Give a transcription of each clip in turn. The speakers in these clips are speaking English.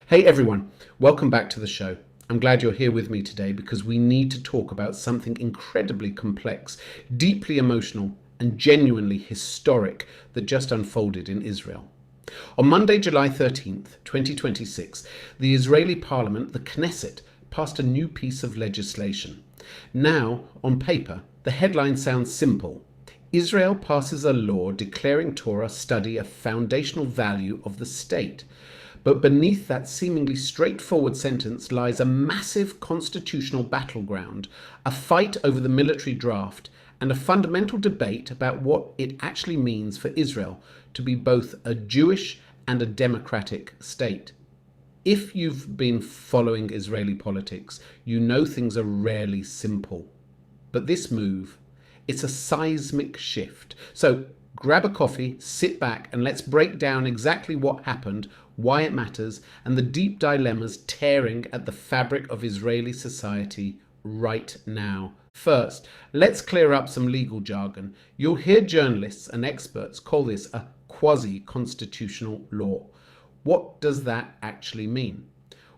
Hey everyone, welcome back to the show. I'm glad you're here with me today because we need to talk about something incredibly complex, deeply emotional, and genuinely historic that just unfolded in Israel. On Monday, July 13th, 2026, the Israeli parliament, the Knesset, passed a new piece of legislation. Now, on paper, the headline sounds simple. Israel passes a law declaring Torah study a foundational value of the state. But beneath that seemingly straightforward sentence lies a massive constitutional battleground, a fight over the military draft, and a fundamental debate about what it actually means for Israel to be both a Jewish and a democratic state. If you've been following Israeli politics, you know things are rarely simple. But this move, it's a seismic shift. So grab a coffee, sit back, and let's break down exactly what happened, why it matters, and the deep dilemmas tearing at the fabric of Israeli society right now. First, let's clear up some legal jargon. You'll hear journalists and experts call this a quasi-constitutional law. What does that actually mean?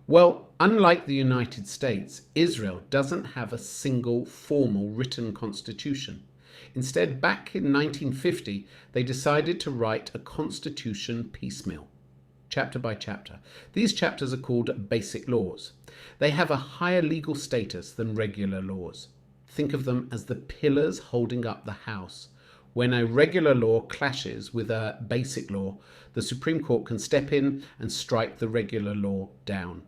Well, unlike the United States, Israel doesn't have a single formal written constitution. Instead, back in 1950, they decided to write a constitution piecemeal, chapter by chapter. These chapters are called basic laws. They have a higher legal status than regular laws. Think of them as the pillars holding up the house. When a regular law clashes with a basic law, the Supreme Court can step in and strike the regular law down.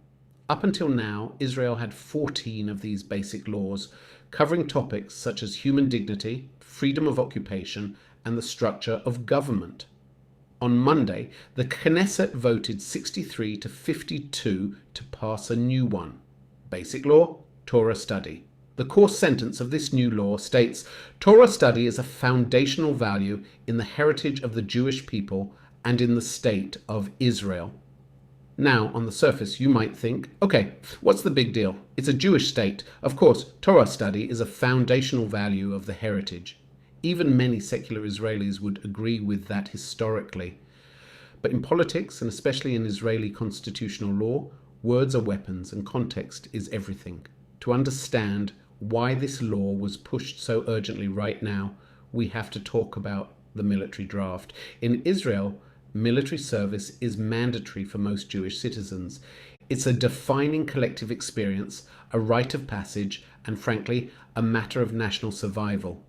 Up until now, Israel had 14 of these basic laws, covering topics such as human dignity, freedom of occupation, and the structure of government. On Monday, the Knesset voted 63 to 52 to pass a new one. Basic law, Torah study. The core sentence of this new law states, Torah study is a foundational value in the heritage of the Jewish people and in the state of Israel. Now, on the surface, you might think, okay, what's the big deal? It's a Jewish state. Of course, Torah study is a foundational value of the heritage. Even many secular Israelis would agree with that historically. But in politics, and especially in Israeli constitutional law, words are weapons and context is everything. To understand why this law was pushed so urgently right now, we have to talk about the military draft. In Israel, military service is mandatory for most Jewish citizens. It's a defining collective experience, a rite of passage, and frankly, a matter of national survival.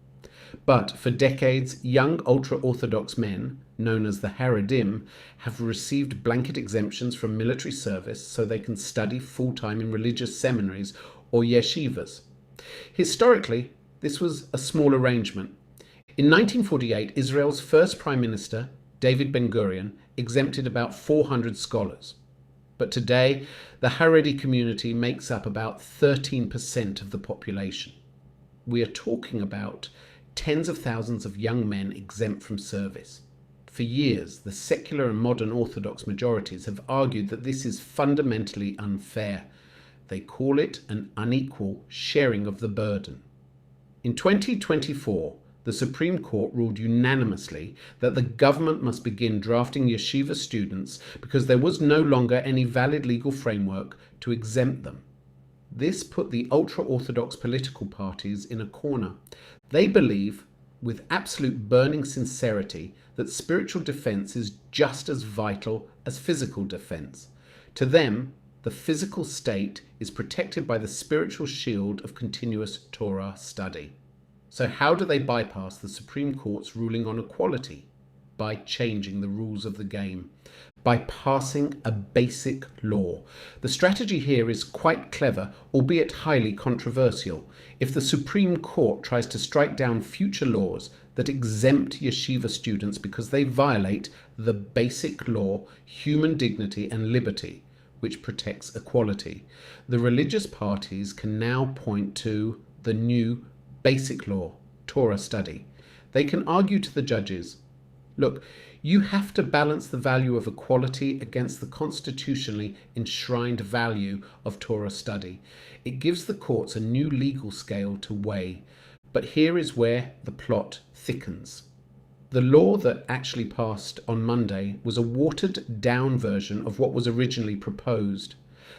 But for decades, young ultra-Orthodox men, known as the Haredim, have received blanket exemptions from military service so they can study full-time in religious seminaries or yeshivas. Historically, this was a small arrangement. In 1948, Israel's first Prime Minister, David Ben-Gurion, exempted about 400 scholars. But today, the Haredi community makes up about 13% of the population. We are talking about tens of thousands of young men exempt from service. For years, the secular and modern Orthodox majorities have argued that this is fundamentally unfair. They call it an unequal sharing of the burden. In 2024, the Supreme Court ruled unanimously that the government must begin drafting yeshiva students because there was no longer any valid legal framework to exempt them. This put the ultra-Orthodox political parties in a corner. They believe, with absolute burning sincerity, that spiritual defense is just as vital as physical defense. To them, the physical state is protected by the spiritual shield of continuous Torah study. So how do they bypass the Supreme Court's ruling on equality? By changing the rules of the game, by passing a basic law. The strategy here is quite clever, albeit highly controversial. If the Supreme Court tries to strike down future laws that exempt yeshiva students because they violate the basic law, human dignity and liberty, which protects equality, the religious parties can now point to the new basic law, Torah study. They can argue to the judges, look, you have to balance the value of equality against the constitutionally enshrined value of Torah study. It gives the courts a new legal scale to weigh. But here is where the plot thickens. The law that actually passed on Monday was a watered down version of what was originally proposed.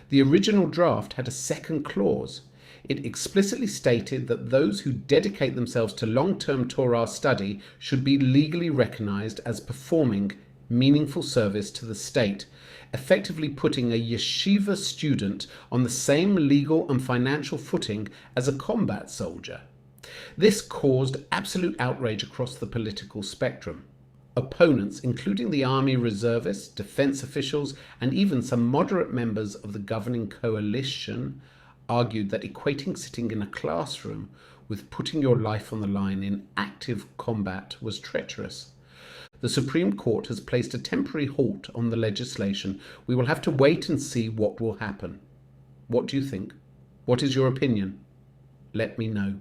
The original draft had a second clause. It explicitly stated that those who dedicate themselves to long-term Torah study should be legally recognized as performing meaningful service to the state, effectively putting a yeshiva student on the same legal and financial footing as a combat soldier. This caused absolute outrage across the political spectrum. Opponents, including the army reservists, defense officials, and even some moderate members of the governing coalition, argued that equating sitting in a classroom with putting your life on the line in active combat was treacherous. The Supreme Court has placed a temporary halt on the legislation. We will have to wait and see what will happen. What do you think? What is your opinion? Let me know.